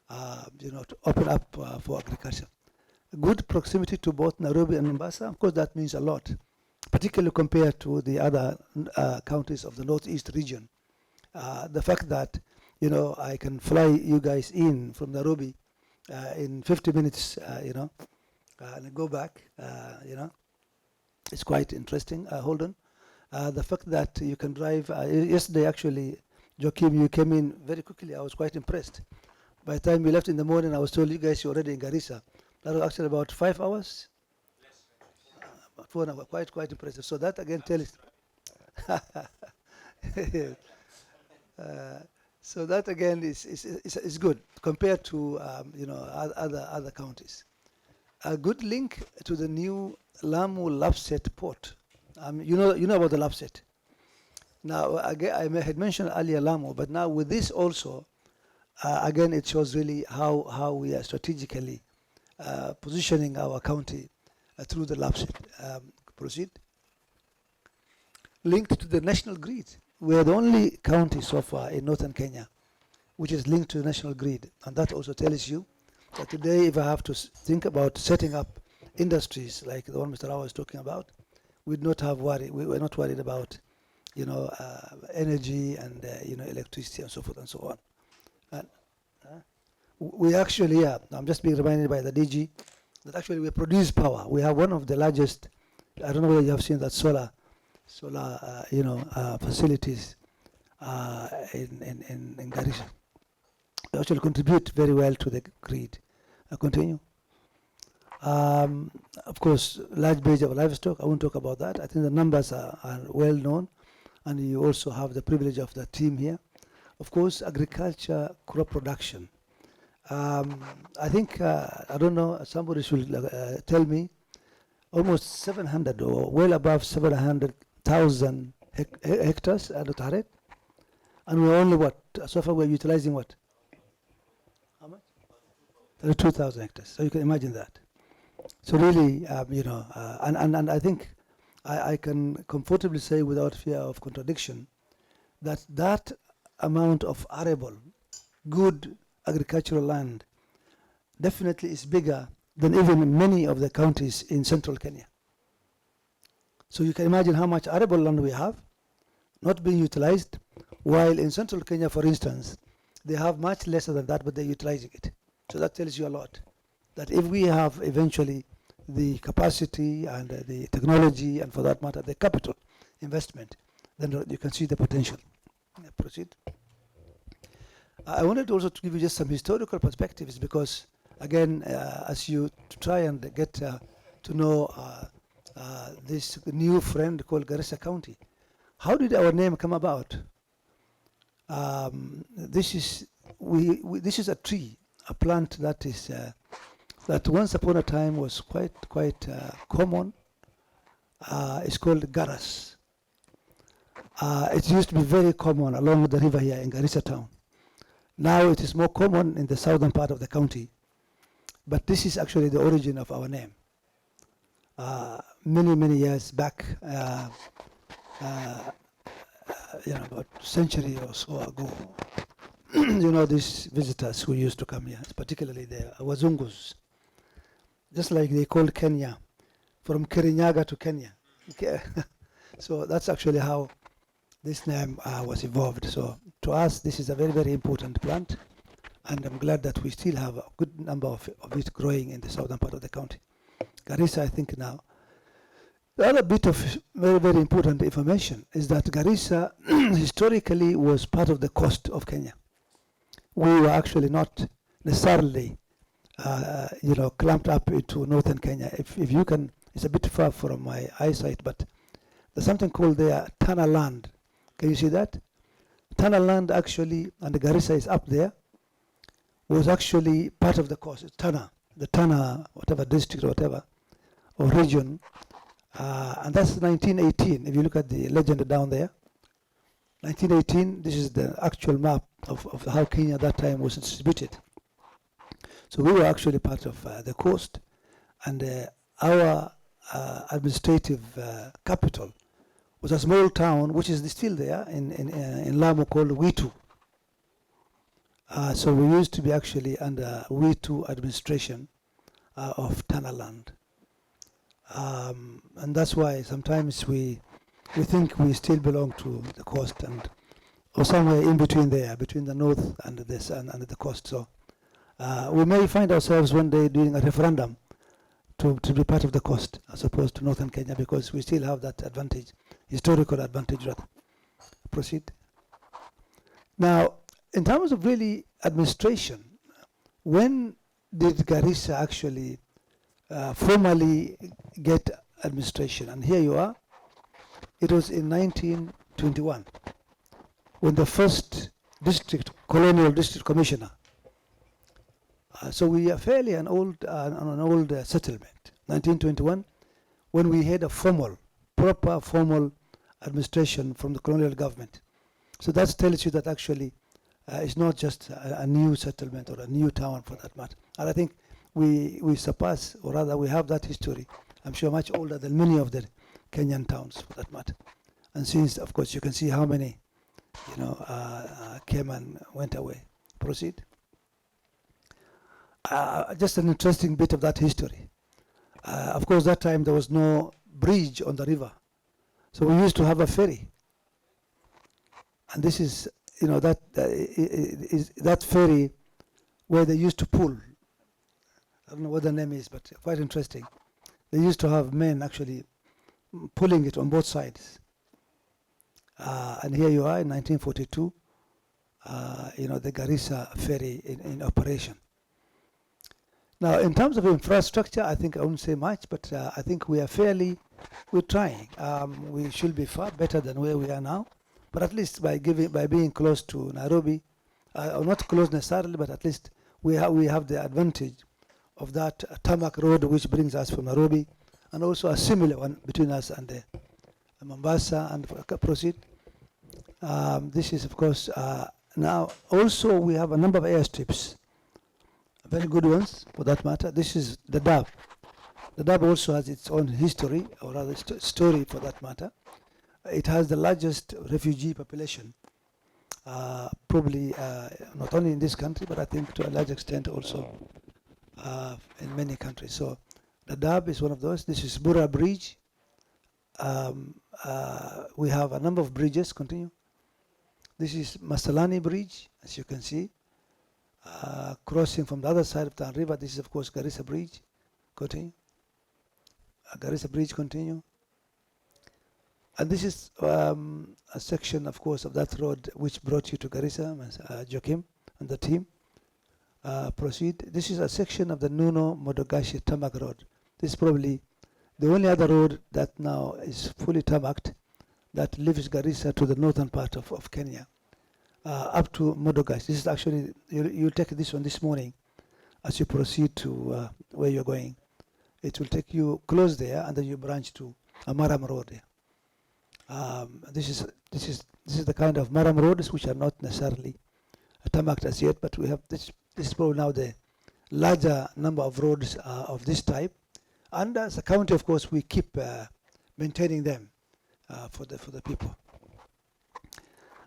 to open up for agriculture. Good proximity to both Nairobi and Mombasa, of course, that means a lot, particularly compared to the other counties of the northeast region. The fact that I can fly you guys in from Nairobi in 50 minutes, and go back, it's quite interesting. Hold on. The fact that you can drive, yesterday actually, Joachim, you came in very quickly. I was quite impressed. By the time you left in the morning, I was told you guys you're already in Garissa. That was actually about 5 hours? About 4 hours, quite impressive. So that again tells so that again is good compared to other counties. A good link to the new Lamu Lapset port. You know about the Lapset. Now again, I had mentioned earlier Lamu, but now with this also, again it shows really how we are strategically positioning our county through the Lapset. Proceed. Linked to the national grid. We are the only county so far in northern Kenya which is linked to the national grid, and that also tells you that today, if I have to think about setting up industries like the one Mr. Rao was talking about, we'd not have worry. We're not worried about, energy and electricity and so forth and so on. And we actually, I'm just being reminded by the DG that actually we produce power. We have one of the largest. I don't know whether you have seen that solar facilities in Garissa. They actually contribute very well to the grid. Continue. Of course, large base of livestock. I won't talk about that. I think the numbers are well known, and you also have the privilege of the team here. Of course, agriculture, crop production. I think, I don't know, somebody should tell me, almost 700 or well above 700,000 hectares at Otaret. And we're only what? So far we're utilizing what? How much? 32,000 hectares. So you can imagine that. So really, and I think I can comfortably say without fear of contradiction that amount of arable, good agricultural land definitely is bigger than even many of the counties in central Kenya. So you can imagine how much arable land we have not being utilized, while in central Kenya, for instance, they have much lesser than that, but they're utilizing it. So that tells you a lot. That if we have eventually the capacity and the technology, and for that matter, the capital investment, then you can see the potential. Proceed. I wanted also to give you just some historical perspectives because, again, as you try and get to know this new friend called Garissa County, how did our name come about? This is a tree, a plant that is that once upon a time was quite common. It's called garas. It used to be very common along the river here in Garissa town. Now it is more common in the southern part of the county, but this is actually the origin of our name. Many years back, about a century or so ago, these visitors who used to come here, particularly the Wazungus, just like they called Kenya, from Kirinyaga to Kenya. So that's actually how this name was evolved. So to us, this is a very important plant, and I'm glad that we still have a good number of it growing in the southern part of the county. Garissa, I think now. The other bit of very important information is that Garissa historically was part of the coast of Kenya. We were actually not necessarily, clamped up into northern Kenya. If you can, it's a bit far from my eyesight, but there's something called the Tana land. Can you see that? Tana land actually, and the Garissa is up there, was actually part of the coast. It's the Tana, whatever district or whatever, or region. And that's 1918, if you look at the legend down there. 1918, this is the actual map of how Kenya at that time was distributed. So we were actually part of the coast, and our administrative capital was a small town, which is still there in Lamu, called Witu. So we used to be actually under We2 administration of Tanaland. And that's why sometimes we think we still belong to the coast and or somewhere in between there, between the north and this and the coast. So we may find ourselves one day doing a referendum to be part of the coast as opposed to northern Kenya, because we still have that advantage, historical advantage rather. Proceed. Now, in terms of really administration, when did Garissa actually formally get administration? And here you are. It was in 1921 when the first colonial district commissioner. So we are fairly an old settlement. 1921, when we had a proper formal administration from the colonial government. So that tells you that actually it's not just a new settlement or a new town for that matter. And I think we surpass, or rather we have that history, I'm sure much older than many of the Kenyan towns for that matter. And since, of course, you can see how many, came and went away. Proceed. Just an interesting bit of that history. Of course, that time there was no bridge on the river. So we used to have a ferry. And this is, that ferry where they used to pull. I don't know what the name is, but quite interesting. They used to have men actually pulling it on both sides. And here you are in 1942, the Garissa ferry in operation. Now, in terms of infrastructure, I think I won't say much, but I think we're trying. We should be far better than where we are now, but at least by being close to Nairobi, or not close necessarily, but at least we have the advantage of that tarmac road which brings us from Nairobi, and also a similar one between us and Mombasa. And proceed. This is, of course, now also we have a number of airstrips. Very good ones, for that matter. This is the Dab. The Dab also has its own history, or rather story for that matter. It has the largest refugee population, probably not only in this country, but I think to a large extent also in many countries. So the Dab is one of those. This is Bura Bridge. We have a number of bridges. Continue. This is Masalani Bridge, as you can see. Crossing from the other side of the river. This is, of course, Garissa Bridge. Continue. Garissa Bridge, continue. And this is a section, of course, of that road which brought you to Garissa, Joachim and the team. Proceed. This is a section of the Nuno Modogashi Tarmac Road. This is probably the only other road that now is fully tarmacked that leaves Garissa to the northern part of Kenya. Up to Modogash. This is actually, you'll take this one this morning as you proceed to where you're going. It will take you close there, and then you branch to a Maram Road. This is the kind of Maram roads which are not necessarily tarmacked as yet, but we have this is probably now the larger number of roads of this type. And as a county, of course, we keep maintaining them for the people.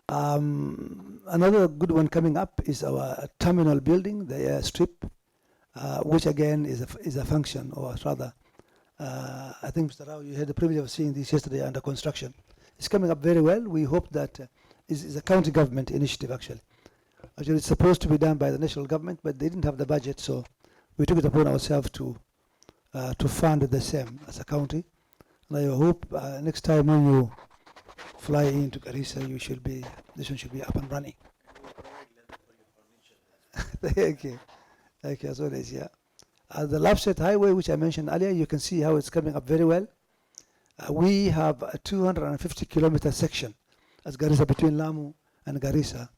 Another good one coming up is our terminal building, the airstrip, which again is a function, or rather, I think, Mr. Rao, you had the privilege of seeing this yesterday under construction. It's coming up very well. We hope that is a county government initiative, actually. Actually, it's supposed to be done by the national government, but they didn't have the budget, so we took it upon ourselves to fund the same as a county. And I hope next time when you fly into Garissa, this one should be up and running. Thank you. Thank you, as always, yeah. The Lapset Highway, which I mentioned earlier, you can see how it's coming up very well. We have a 250-kilometer section as Garissa, between Lamu and Garissa,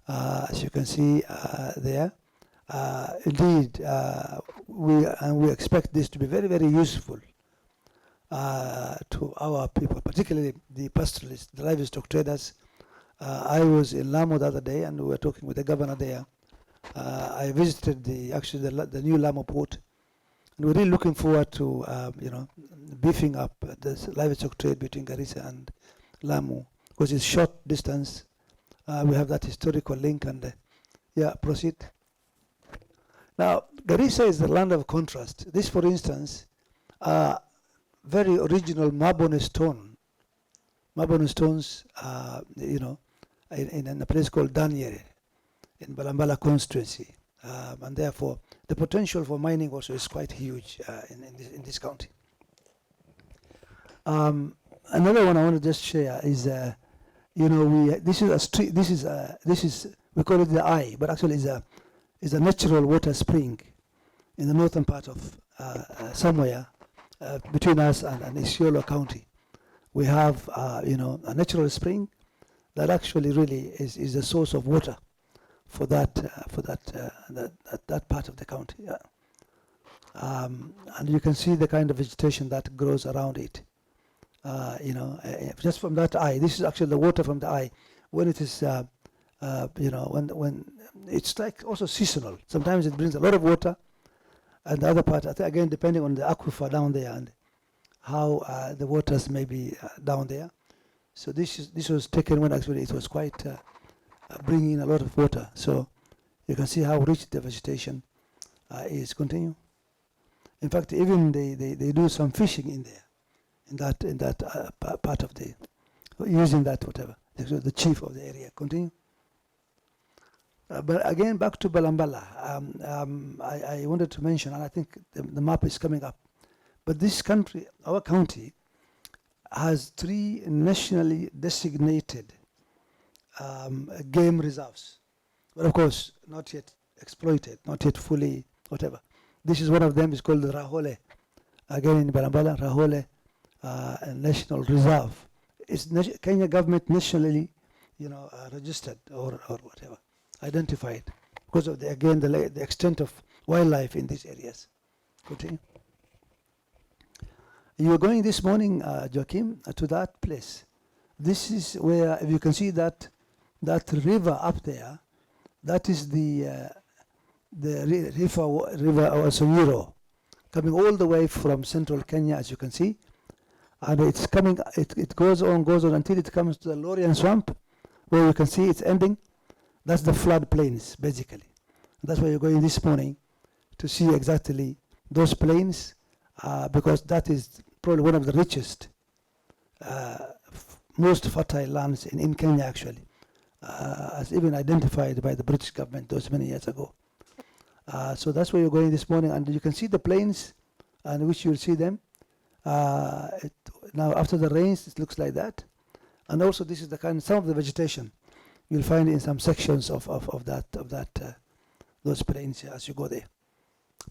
as you can see there. Indeed, we expect this to be very, very useful to our people, particularly the pastoralists, the livestock traders. I was in Lamu the other day, and we were talking with the governor there. I visited the new Lamu port, and we're really looking forward to beefing up the livestock trade between Garissa and Lamu, because it's short distance. We have that historical link, and Yeah, proceed. Now, Garissa is the land of contrast. This, for instance, very original Mabon stones, in a place called Danyere in Balambala constituency. And therefore, the potential for mining also is quite huge in this county. Another one I want to just share is, this is a street. This is we call it the eye, but actually is a natural water spring in the northern part of somewhere between us and Isiolo County. We have a natural spring that actually really is the source of water for that part of the county. Yeah. And you can see the kind of vegetation that grows around it. Just from that eye. This is actually the water from the eye. When it is, when it's like also seasonal. Sometimes it brings a lot of water, and the other part, I think, again, depending on the aquifer down there and how the waters may be down there. So this was taken when actually it was quite bringing in a lot of water. So you can see how rich the vegetation is. Continue. In fact, even they do some fishing in there, in that part of the, using that whatever, the chief of the area. Continue. But again, back to Balambala. I wanted to mention, and I think the map is coming up. But this country, our county, has 3 nationally designated game reserves. But of course, not yet exploited, not yet fully, whatever. This is one of them. It's called the Rahole. Again in Balambala, Rahole National Reserve. It's Kenya government nationally, registered or whatever, identified because of the extent of wildlife in these areas. Continue. You were going this morning, Joachim, to that place. This is where, if you can see that river up there, that is the river Osonyiro, coming all the way from central Kenya, as you can see. And it's coming, it goes on until it comes to the Lorian Swamp, where you can see it's ending. That's the flood plains, basically. That's where you're going this morning to see exactly those plains, because that is probably one of the richest, most fertile lands in Kenya, actually, as even identified by the British government those many years ago. So that's where you're going this morning, and you can see the plains, and which you'll see them. Now, after the rains, it looks like that, and also this is some of the vegetation you'll find in some sections of those plains as you go there.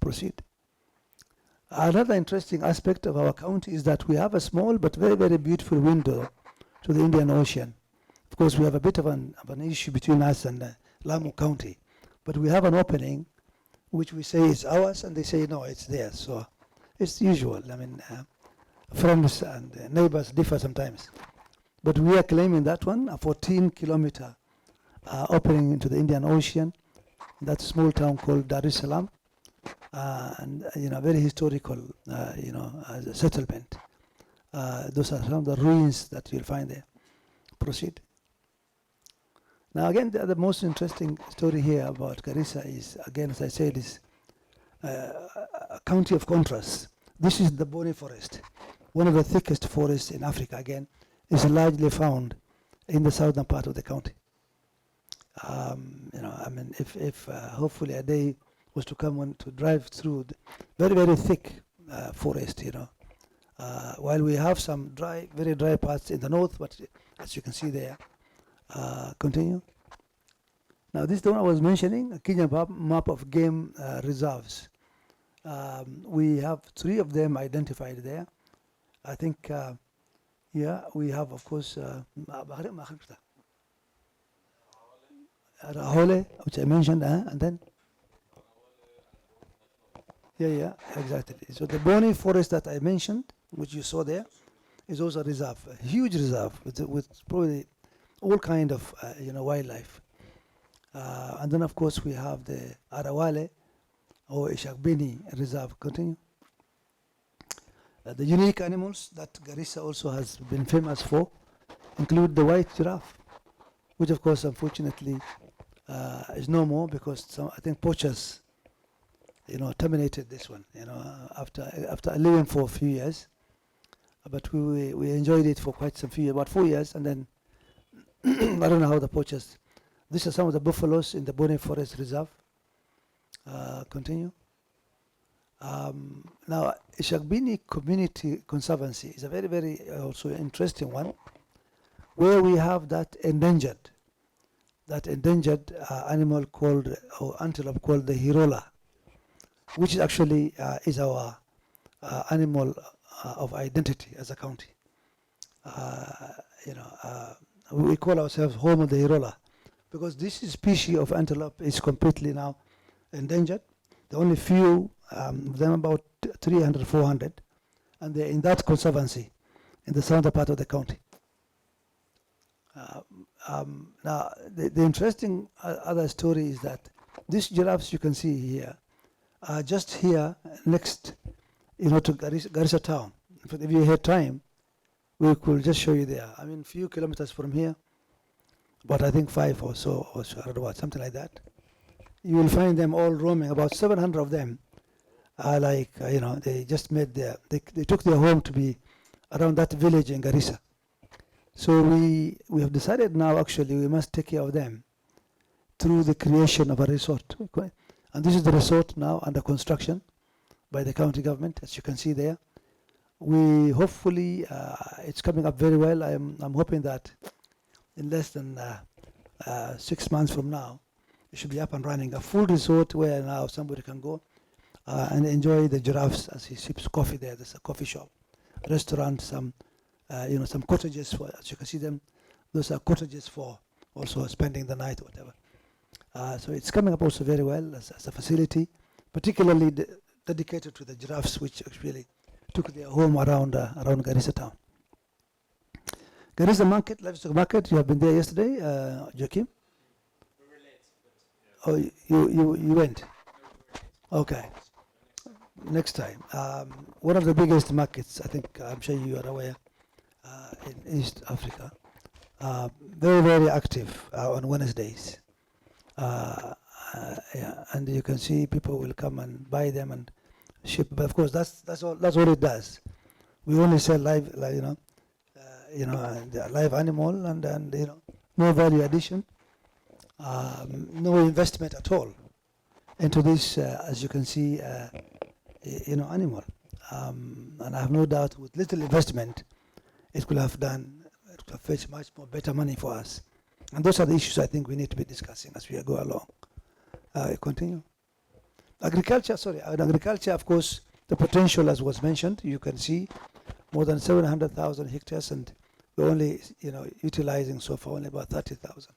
Proceed. Another interesting aspect of our county is that we have a small but very, very beautiful window to the Indian Ocean. Of course, we have a bit of an issue between us and Lamu County, but we have an opening which we say is ours, and they say no, it's theirs. So it's usual. I mean, friends and neighbors differ sometimes, but we are claiming that one, a 14-kilometer opening into the Indian Ocean. That small town called Dar es Salaam, and very historical, settlement. Those are some of the ruins that you'll find there. Proceed. Now, again, the most interesting story here about Garissa is, again, as I said, is a county of contrasts. This is the Boni forest, one of the thickest forests in Africa. Again, is largely found in the southern part of the county. If hopefully a day was to come on to drive through the very, very thick forest, while we have some very dry parts in the north, but as you can see there. Continue. Now, this is the one I was mentioning, a Kenya map of game reserves. We have 3 of them identified there. I think, we have, of course, Rahole, which I mentioned, and then? Yeah, exactly. So the Boni forest that I mentioned, which you saw there, is also a reserve, a huge reserve with probably all kind of wildlife. And then, of course, we have the Arawale or Ishakbini reserve. Continue. The unique animals that Garissa also has been famous for include the white giraffe, which, of course, unfortunately, is no more because I think poachers, terminated this one, after living for a few years. But we enjoyed it for quite some few years, about 4 years, and then I don't know how the poachers. These are some of the buffaloes in the Boni Forest Reserve. Continue. Now, Ishagbini Community Conservancy is a very, very also interesting one, where we have that endangered animal called, or antelope called the hirola, which is actually is our animal of identity as a county. We call ourselves home of the hirola because this species of antelope is completely now endangered. The only few, them about 300, 400, and they're in that conservancy in the southern part of the county. Now, the interesting other story is that these giraffes you can see here are just here next, to Garissa town. In fact, if you had time, we could just show you there. I mean, few kilometers from here, but I think 5 or so, I don't know what, something like that. You will find them all roaming. About 700 of them are like, they just made they took their home to be around that village in Garissa. So we have decided now, actually, we must take care of them through the creation of a resort. And this is the resort now under construction by the county government, as you can see there. We hopefully, it's coming up very well. I'm hoping that in less than 6 months from now, it should be up and running. A full resort where now somebody can go and enjoy the giraffes as he sips coffee there. There's a coffee shop, restaurant, some cottages for, as you can see them. Those are cottages for also spending the night or whatever. So it's coming up also very well as a facility, particularly dedicated to the giraffes, which actually took their home around Garissa town. Garissa market, livestock market. You have been there yesterday, Joachim. Oh, you went? Okay. Next time. One of the biggest markets, I think, I'm sure you are aware, in East Africa. Very, very active on Wednesdays. Yeah, and you can see people will come and buy them and ship. But of course, that's all it does. We only sell live, the live animal, and no value addition. No investment at all into this, as you can see, animal. And I have no doubt with little investment, it could have fetched much more better money for us. And those are the issues I think we need to be discussing as we go along. Continue. Agriculture, of course, the potential, as was mentioned, you can see more than 700,000 hectares, and we're only, utilizing so far only about 30,000.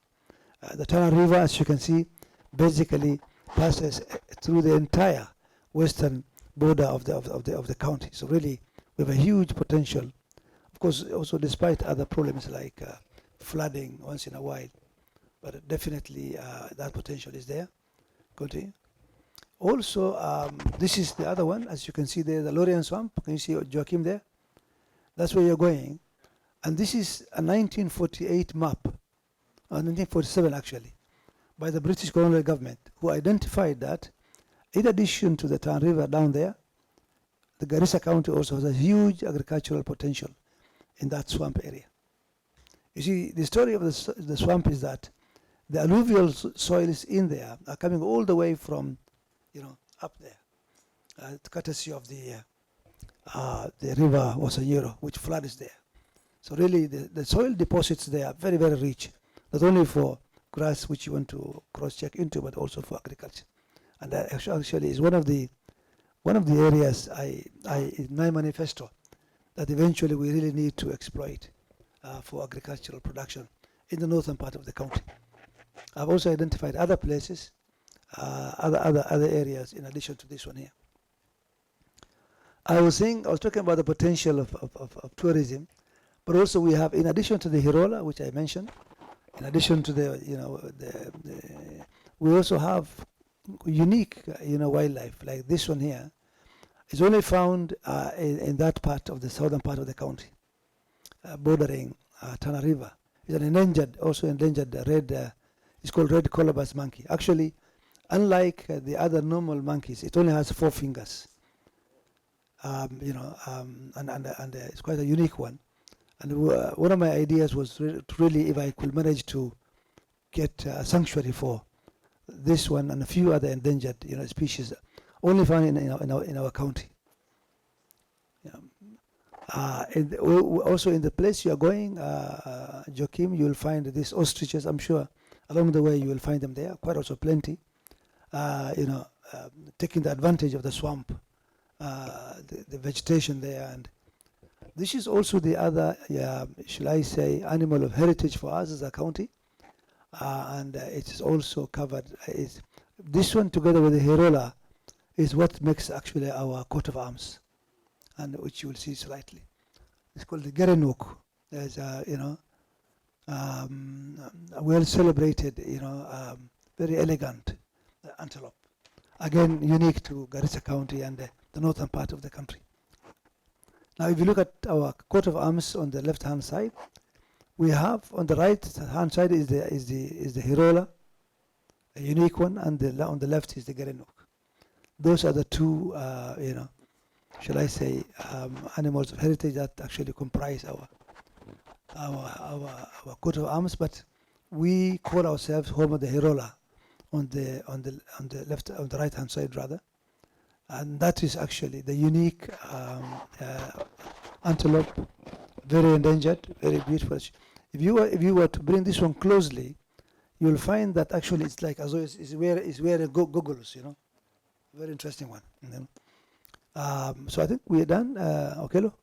The Tana River, as you can see, basically passes through the entire western border of the county. So really, we have a huge potential. Of course, also despite other problems like flooding once in a while, but definitely that potential is there. Continue. Also, this is the other one, as you can see there, the Lorient Swamp. Can you see Joachim there? That's where you're going. And this is a 1948 map, 1947 actually, by the British colonial government, who identified that in addition to the Tan River down there, the Garissa County also has a huge agricultural potential in that swamp area. You see, the story of the swamp is that the alluvial soils in there are coming all the way from, up there, courtesy of the river Wasayiro, which floods there. So really, the soil deposits there are very, very rich, not only for grass, which you want to cross-check into, but also for agriculture. And that actually is one of the areas in my manifesto that eventually we really need to exploit for agricultural production in the northern part of the county. I've also identified other places, other areas in addition to this one here. I was talking about the potential of tourism, but also we have, in addition to the Hirola, which I mentioned, in addition to we also have unique, wildlife like this one here. It's only found in that part of the southern part of the county, bordering Tana River. It's an endangered red. It's called red colobus monkey. Actually, unlike the other normal monkeys, it only has 4 fingers. And it's quite a unique one. And one of my ideas was to really, if I could manage to get a sanctuary for this one and a few other endangered, species, only found in our county. Yeah. Also in the place you are going, Joachim, you will find these ostriches. I'm sure along the way you will find them there, quite also plenty. Taking the advantage of the swamp, the vegetation there, and this is also the other, shall I say, animal of heritage for us as a county, and it is also covered. This one together with the Hirola is what makes actually our coat of arms, and which you will see slightly. It's called the Gerenuk. There's a well celebrated, very elegant antelope. Again, unique to Garissa County and the northern part of the country. Now, if you look at our coat of arms on the left-hand side, we have on the right-hand side is the Hirola, a unique one, and on the left is the Gerenuk. Those are the two, shall I say, animals of heritage that actually comprise our coat of arms. But we call ourselves home of the Hirola on the left, on the right-hand side rather. And that is actually the unique antelope, very endangered, very beautiful. If you were to bring this one closely, you will find that actually it's like as though it's wearing goggles, very interesting one. So I think we are done. Okelo,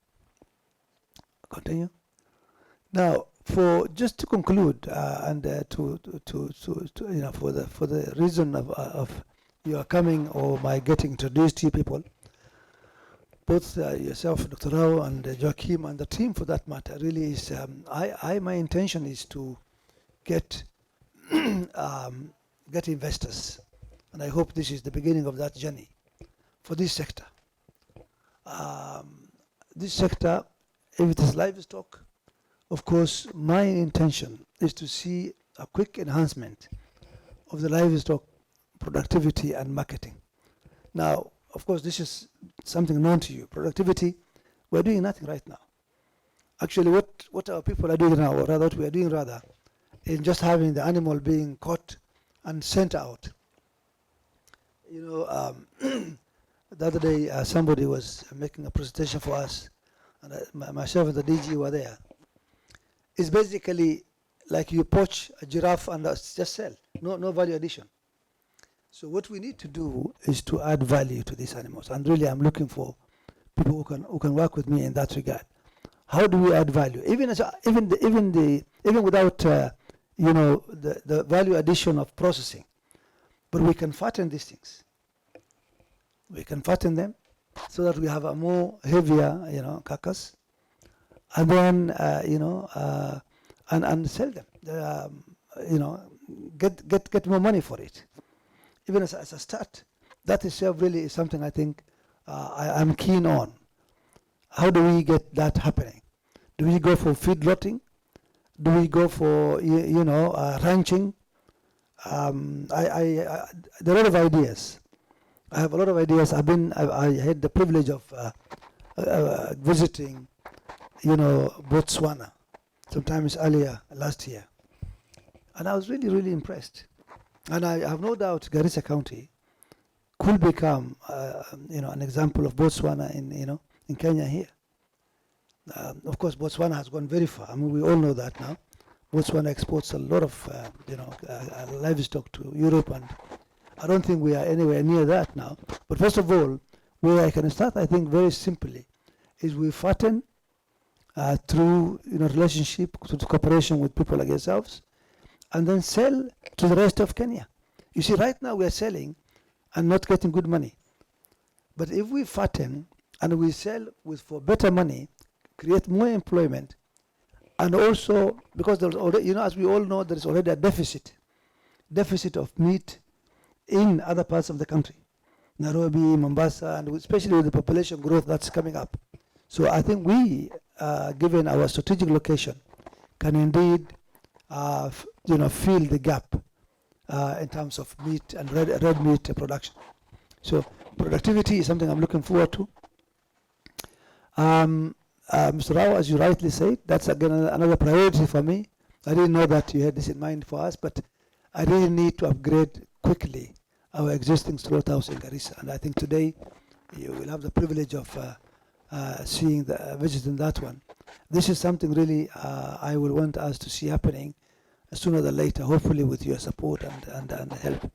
continue. Now, just to conclude, and for the reason of your coming or my getting introduced to you people, both yourself, Dr. Rao, and Joachim, and the team for that matter, really is, my intention is to get investors, and I hope this is the beginning of that journey for this sector. This sector, if it is livestock, of course, my intention is to see a quick enhancement of the livestock productivity and marketing. Now, of course, this is something known to you. Productivity, we're doing nothing right now. Actually, what our people are doing now, or rather what we are doing rather, in just having the animal being caught and sent out. The other day, somebody was making a presentation for us, and myself and the DG were there. It's basically like you poach a giraffe and just sell. No value addition. So what we need to do is to add value to these animals, and really I'm looking for people who can work with me in that regard. How do we add value? Even without the value addition of processing, but we can fatten these things. We can fatten them so that we have a more heavier, carcass, and then and sell them. Get more money for it. Even as a start, that itself really is something I think I'm keen on. How do we get that happening? Do we go for feedlotting? Do we go for ranching? There are a lot of ideas. I have a lot of ideas. I had the privilege of visiting, Botswana, sometimes earlier last year, and I was really, really impressed. And I have no doubt Garissa County could become, an example of Botswana in Kenya here. Of course, Botswana has gone very far. I mean, we all know that now. Botswana exports a lot of, livestock to Europe, and I don't think we are anywhere near that now. But first of all, where I can start, I think, very simply, is we fatten through, relationship, through cooperation with people like yourselves, and then sell to the rest of Kenya. You see, right now we are selling and not getting good money. But if we fatten and we sell for better money, create more employment, and also because there's already, as we all know, there is already a deficit of meat in other parts of the country, Nairobi, Mombasa, and especially with the population growth that's coming up. So I think we, given our strategic location, can indeed fill the gap in terms of meat and red meat production. So productivity is something I'm looking forward to. Mr. Rao, as you rightly said, that's again another priority for me. I didn't know that you had this in mind for us, but I really need to upgrade quickly our existing slaughterhouse in Garissa. And I think today you will have the privilege of visiting that one. This is something really I will want us to see happening sooner than later, hopefully with your support and help.